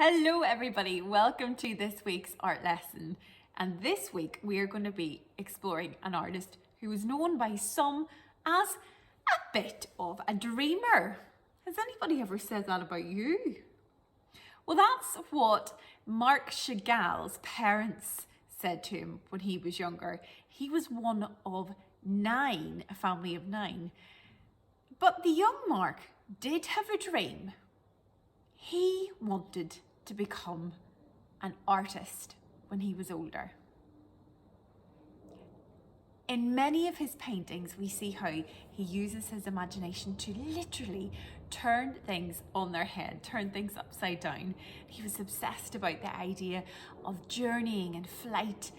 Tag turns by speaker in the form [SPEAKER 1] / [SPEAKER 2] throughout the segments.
[SPEAKER 1] Hello everybody, welcome to this week's art lesson. And this week we are going to be exploring an artist who is known by some as a bit of a dreamer. Has anybody ever said that about you? Well, that's what Marc Chagall's parents said to him when he was younger. He was one of nine, a family of nine. But the young Marc did have a dream. He wanted to become an artist when he was older. In many of his paintings, we see how he uses his imagination to literally turn things on their head, turn things upside down. He was obsessed about the idea of journeying and flight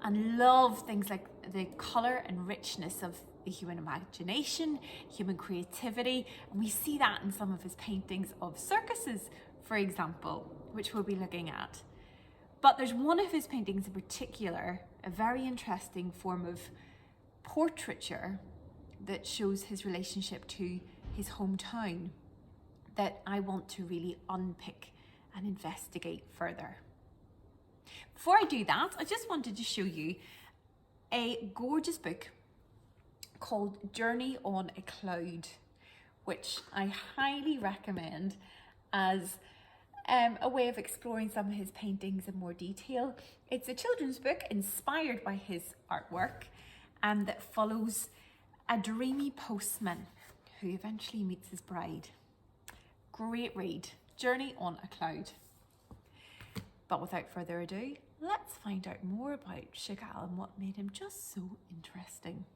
[SPEAKER 1] and loved things like the colour and richness of the human imagination, human creativity. And we see that in some of his paintings of circuses, for example, which we'll be looking at. But there's one of his paintings in particular, a very interesting form of portraiture that shows his relationship to his hometown that I want to really unpick and investigate further. Before I do that, I just wanted to show you a gorgeous book called Journey on a Cloud, which I highly recommend as a way of exploring some of his paintings in more detail. It's a children's book inspired by his artwork and that follows a dreamy postman who eventually meets his bride. Great read, Journey on a Cloud. But without further ado, let's find out more about Chagall and what made him just so interesting.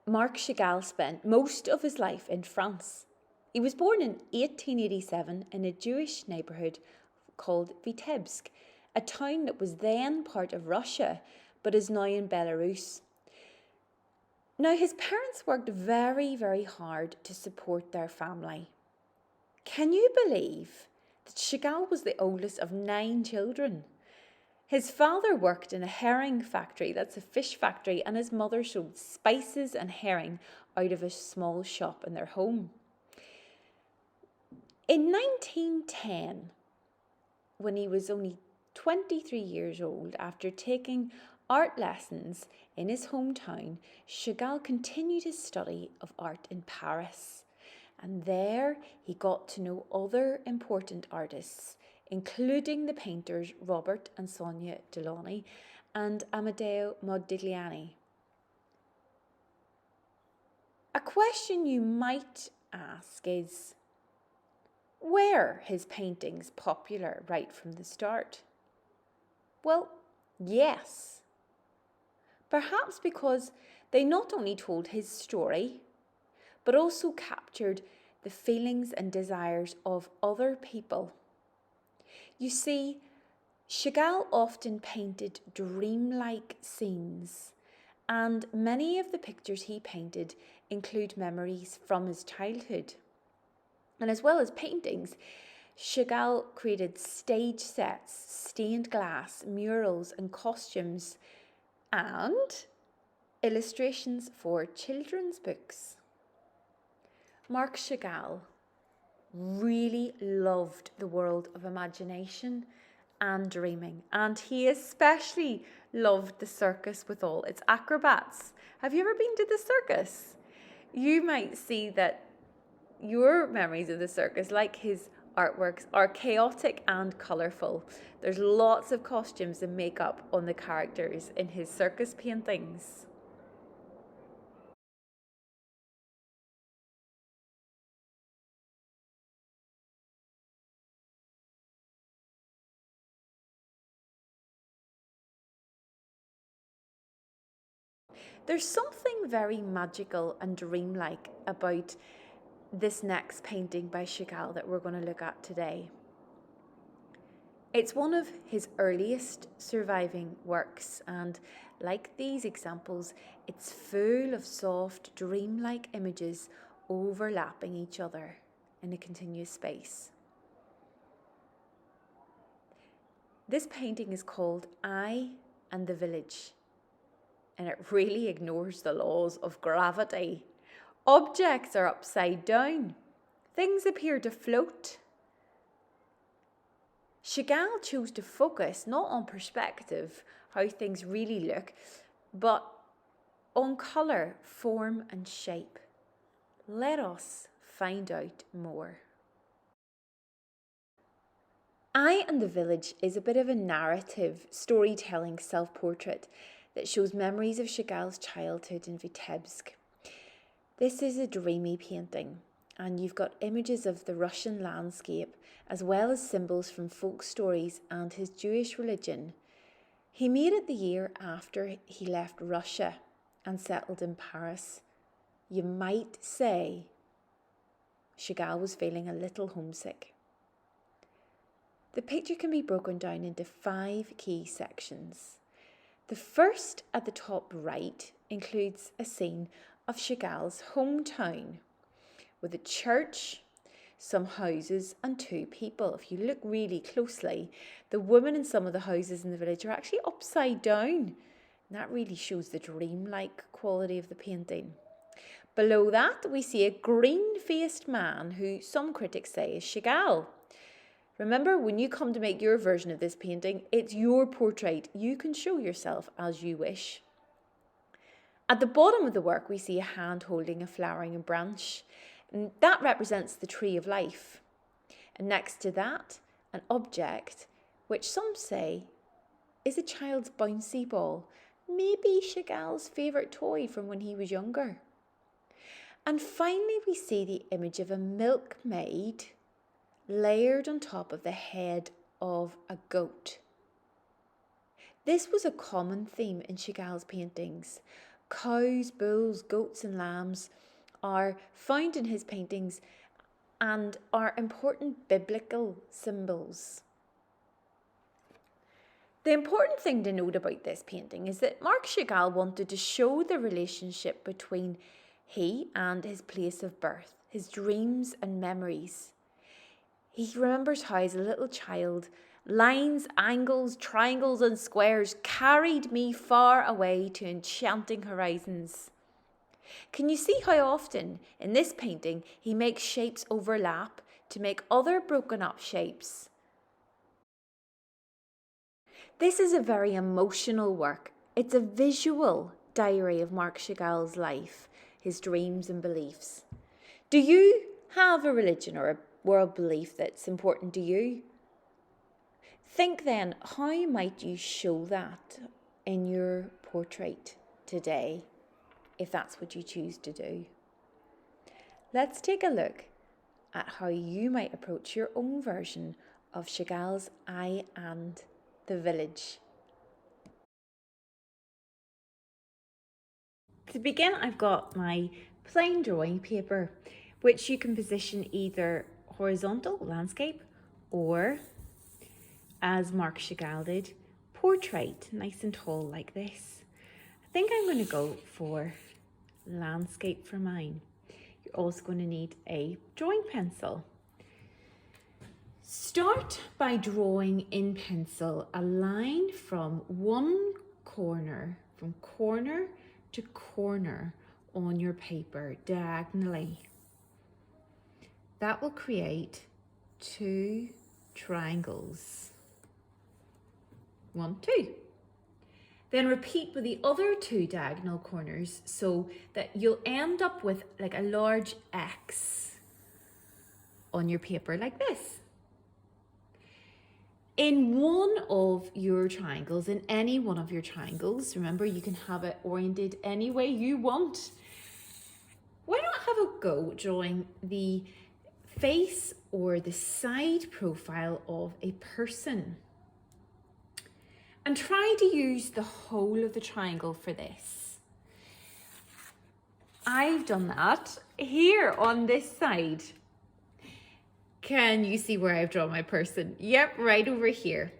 [SPEAKER 2] Marc Chagall spent most of his life in France. He was born in 1887 in a Jewish neighbourhood called Vitebsk, a town that was then part of Russia but is now in Belarus. Now, his parents worked very, very hard to support their family. Can you believe that Chagall was the oldest of 9 children? His father worked in a herring factory, that's a fish factory, and his mother sold spices and herring out of a small shop in their home. In 1910, when he was only 23 years old, after taking art lessons in his hometown, Chagall continued his study of art in Paris. And there he got to know other important artists, including the painters Robert and Sonia Delaunay and Amedeo Modigliani. A question you might ask is, were his paintings popular right from the start? Well, yes. Perhaps because they not only told his story, but also captured the feelings and desires of other people. You see, Chagall often painted dreamlike scenes, and many of the pictures he painted include memories from his childhood. And as well as paintings, Chagall created stage sets, stained glass, murals and costumes, and illustrations for children's books. Marc Chagall really loved the world of imagination and dreaming, and he especially loved the circus with all its acrobats. Have you ever been to the circus? You might see that your memories of the circus, like his artworks, are chaotic and colourful. There's lots of costumes and makeup on the characters in his circus paintings. There's something very magical and dreamlike about this next painting by Chagall that we're going to look at today. It's one of his earliest surviving works, and like these examples, it's full of soft, dreamlike images overlapping each other in a continuous space. This painting is called I and the Village, and it really ignores the laws of gravity. Objects are upside down. Things appear to float. Chagall chose to focus not on perspective, how things really look, but on colour, form and shape. Let us find out more. I and the Village is a bit of a narrative, storytelling self-portrait that shows memories of Chagall's childhood in Vitebsk. This is a dreamy painting, and you've got images of the Russian landscape as well as symbols from folk stories and his Jewish religion. He made it the year after he left Russia and settled in Paris. You might say Chagall was feeling a little homesick. The picture can be broken down into 5 key sections. The first at the top right includes a scene of Chagall's hometown with a church, some houses and 2 people. If you look really closely, the women in some of the houses in the village are actually upside down. And that really shows the dreamlike quality of the painting. Below that, we see a green-faced man who some critics say is Chagall. Remember, when you come to make your version of this painting, it's your portrait. You can show yourself as you wish. At the bottom of the work, we see a hand holding a flowering branch. And that represents the tree of life. And next to that, an object, which some say is a child's bouncy ball. Maybe Chagall's favourite toy from when he was younger. And finally, we see the image of a milkmaid layered on top of the head of a goat. This was a common theme in Chagall's paintings. Cows, bulls, goats and lambs are found in his paintings and are important biblical symbols. The important thing to note about this painting is that Marc Chagall wanted to show the relationship between he and his place of birth, his dreams and memories. He remembers how as a little child, lines, angles, triangles and squares carried me far away to enchanting horizons. Can you see how often in this painting he makes shapes overlap to make other broken up shapes? This is a very emotional work. It's a visual diary of Marc Chagall's life, his dreams and beliefs. Do you have a religion or a world belief that's important to you? Think then, how might you show that in your portrait today, if that's what you choose to do? Let's take a look at how you might approach your own version of Chagall's I and the Village. To begin, I've got my plain drawing paper, which you can position either horizontal, landscape, or, as Marc Chagall did, portrait, nice and tall like this. I think I'm going to go for landscape for mine. You're also going to need a drawing pencil. Start by drawing in pencil a line from one corner, from corner to corner on your paper diagonally. That will create 2 triangles. 1, 2. Then repeat with the other 2 diagonal corners so that you'll end up with like a large X on your paper like this. In one of your triangles, in any one of your triangles, remember you can have it oriented any way you want. Why not have a go drawing the face or the side profile of a person? And try to use the whole of the triangle for this. I've done that here on this side. Can you see where I've drawn my person? Yep, right over here.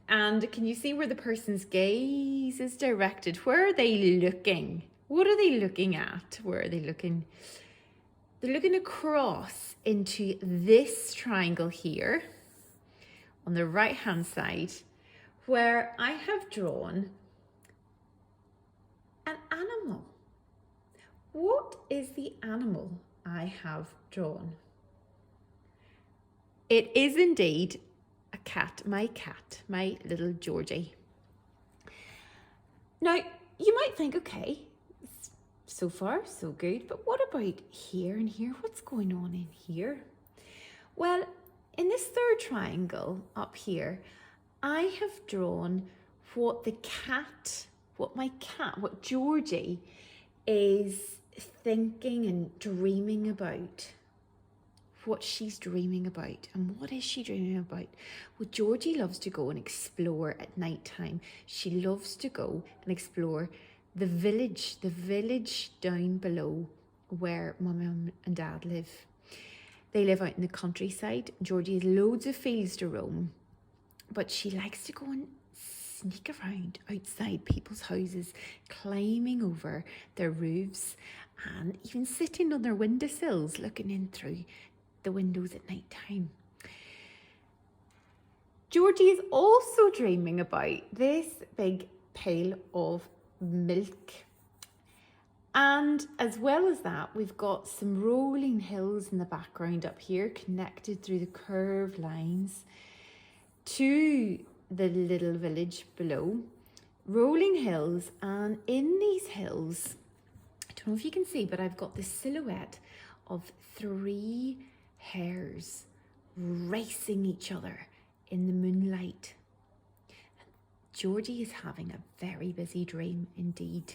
[SPEAKER 2] And can you see where the person's gaze is directed? Where are they looking? What are they looking at? Where are they looking? They're looking across into this triangle here on the right hand side, where I have drawn an animal. What is the animal I have drawn? It is indeed a
[SPEAKER 1] cat, my little Georgie. Now, you might think, okay, so far so good, but what about here and here? What's going on in here? Well, in this third triangle up here, I have drawn what Georgie is thinking and dreaming about. What she's dreaming about. And what is she dreaming about? Well, Georgie loves to go and explore at night time. She loves to go and explore the village down below where Mum and Dad live. They live out in the countryside. Georgie has loads of fields to roam, but she likes to go and sneak around outside people's houses, climbing over their roofs and even sitting on their windowsills looking in through the windows at night time. Georgie is also dreaming about this big pail of milk. And as well as that, we've got some rolling hills in the background up here, connected through the curved lines to the little village below. Rolling hills, and in these hills, I don't know if you can see, but I've got the silhouette of 3 hares racing each other in the moonlight. Georgie is having a very busy dream indeed.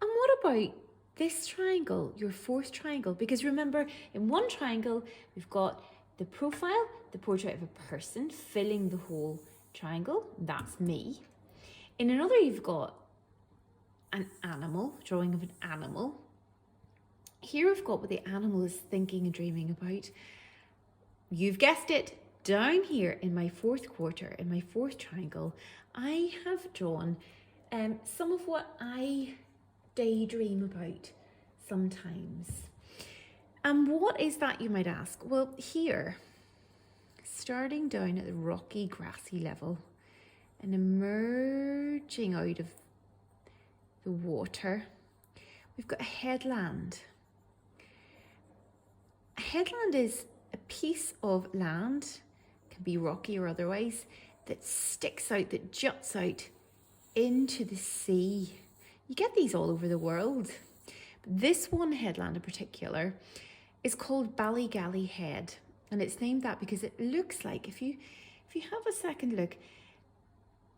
[SPEAKER 1] And what about this triangle, your 4th triangle? Because remember, in one triangle, we've got the profile, the portrait of a person filling the whole triangle. That's me. In another, you've got an animal, drawing of an animal. Here we've got what the animal is thinking and dreaming about. You've guessed it, down here in my 4th quarter, in my 4th triangle, I have drawn some of what I daydream about sometimes. And what is that, you might ask? Well, here, starting down at the rocky, grassy level and emerging out of the water, we've got a headland. A headland is a piece of land, can be rocky or otherwise, that sticks out, that juts out into the sea. You get these all over the world. But this one headland in particular is called Ballygally Head, and it's named that because it looks like, if you have a second look,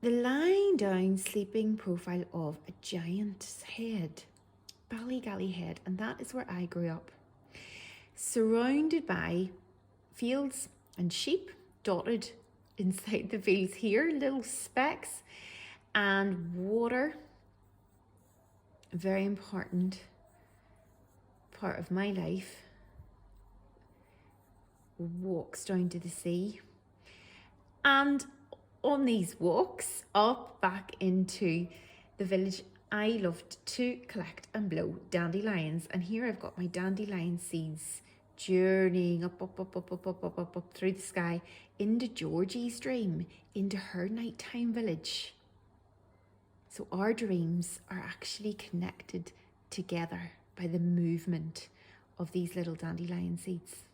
[SPEAKER 1] the lying down sleeping profile of a giant's head. Ballygally Head, and that is where I grew up. Surrounded by fields and sheep, dotted inside the fields here, little specks, and water. A very important part of my life. Walks down to the sea. And on these walks up back into the village, I loved to collect and blow dandelions. And here I've got my dandelion seeds journeying up through the sky into Georgie's dream, into her nighttime village. So our dreams are actually connected together by the movement of these little dandelion seeds.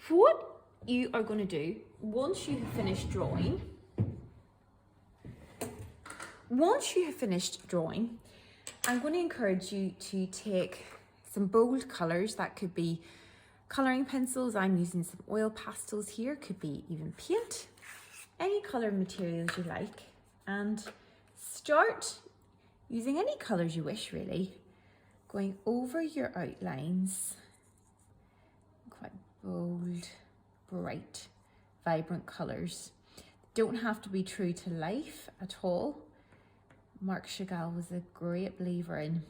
[SPEAKER 1] What you are going to do once you have finished drawing, I'm going to encourage you to take some bold colours. That could be colouring pencils. I'm using some oil pastels here, could be even paint, any colour materials you like, and start using any colours you wish, really, going over your outlines, quite bold, bright, vibrant colours. Don't have to be true to life at all. Marc Chagall was a great believer in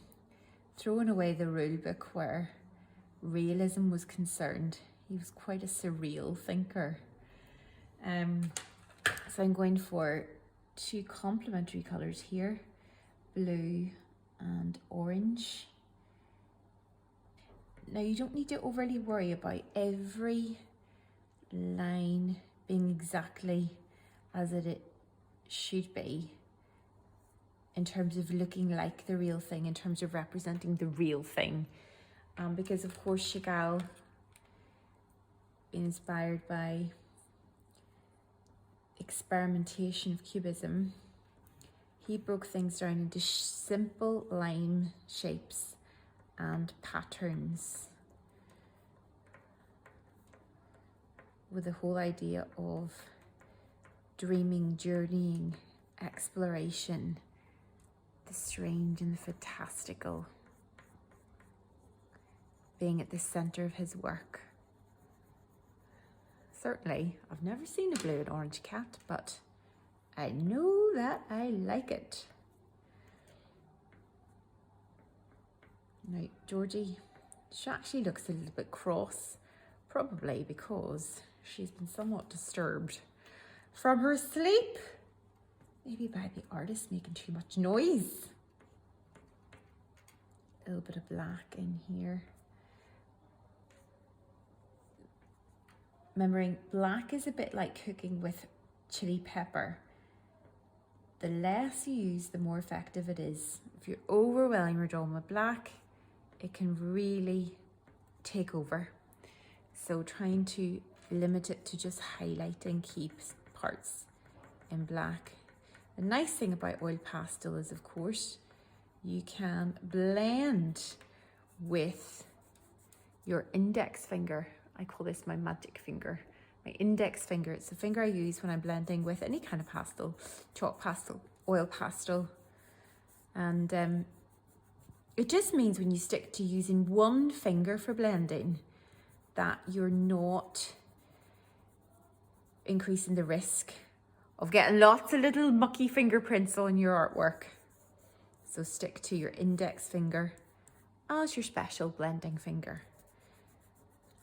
[SPEAKER 1] throwing away the rule book where realism was concerned. He was quite a surreal thinker. So I'm going for 2 complementary colours here, blue and orange. Now you don't need to overly worry about every line being exactly as it should be in terms of looking like the real thing, in terms of representing the real thing. Because of course Chagall, inspired by experimentation of Cubism, he broke things down into simple line shapes and patterns, with the whole idea of dreaming, journeying, exploration, the strange and the fantastical being at the centre of his work. Certainly, I've never seen a blue and orange cat, but I know that I like it. Now, Georgie, she actually looks a little bit cross, probably because she's been somewhat disturbed from her sleep. Maybe by the artist making too much noise. A little bit of black in here. Remembering, black is a bit like cooking with chili pepper. The less you use, the more effective it is. If you're overwhelming your drawing with black, it can really take over. So trying to limit it to just highlighting key parts in black. The nice thing about oil pastel is, of course, you can blend with your index finger. I call this my magic finger. My index finger, it's the finger I use when I'm blending with any kind of pastel, chalk pastel, oil pastel. And it just means when you stick to using one finger for blending, that you're not increasing the risk of getting lots of little mucky fingerprints on your artwork. So stick to your index finger as your special blending finger.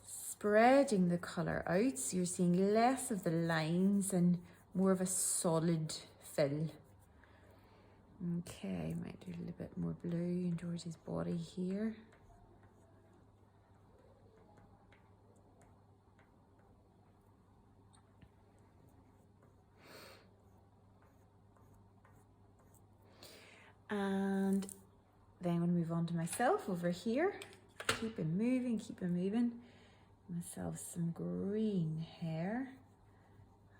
[SPEAKER 1] Spreading the colour out, so you're seeing less of the lines and more of a solid fill. Okay, might do a little bit more blue in Georgie's body here. And then I'm going to move on to myself over here. Keep it moving, keep it moving. Myself some green hair.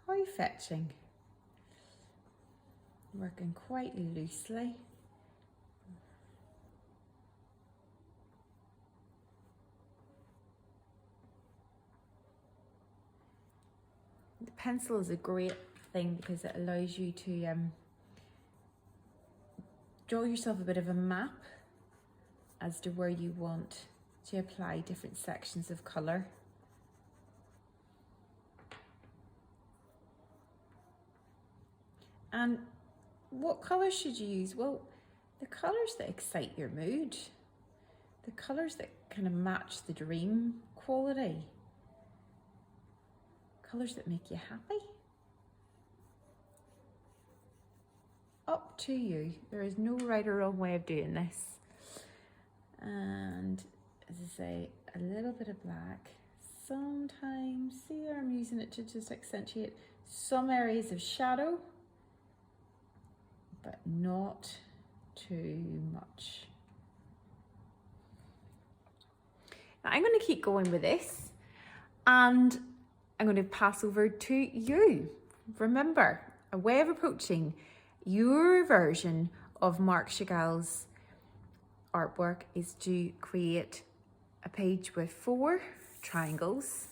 [SPEAKER 1] How fetching. Working quite loosely. The pencil is a great thing because it allows you to draw yourself a bit of a map as to where you want to apply different sections of colour. And what colours should you use? Well, the colours that excite your mood, the colours that kind of match the dream quality, colours that make you happy. Up to you. There is no right or wrong way of doing this. And as I say, a little bit of black. Sometimes, see there, I'm using it to just accentuate some areas of shadow, but not too much. Now I'm going to keep going with this, and I'm going to pass over to you. Remember, a way of approaching your version of Marc Chagall's artwork is to create a page with 4 triangles,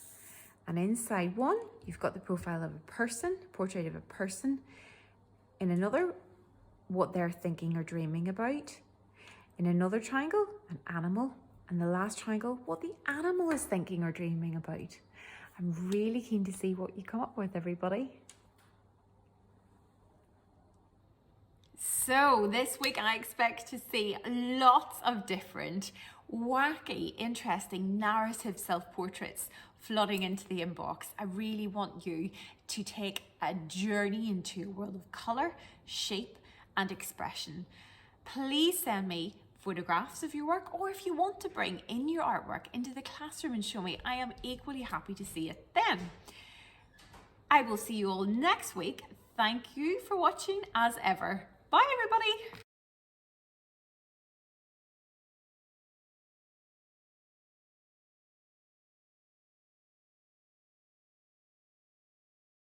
[SPEAKER 1] and inside one you've got the profile of a person, portrait of a person. In another, what they're thinking or dreaming about. In another triangle, an animal. And the last triangle, what the animal is thinking or dreaming about. I'm really keen to see what you come up with, everybody. So this week I expect to see lots of different, wacky, interesting narrative self-portraits flooding into the inbox. I really want you to take a journey into a world of colour, shape and expression. Please send me photographs of your work, or if you want to bring in your artwork into the classroom and show me, I am equally happy to see it then. I will see you all next week. Thank you for watching as ever. Bye everybody.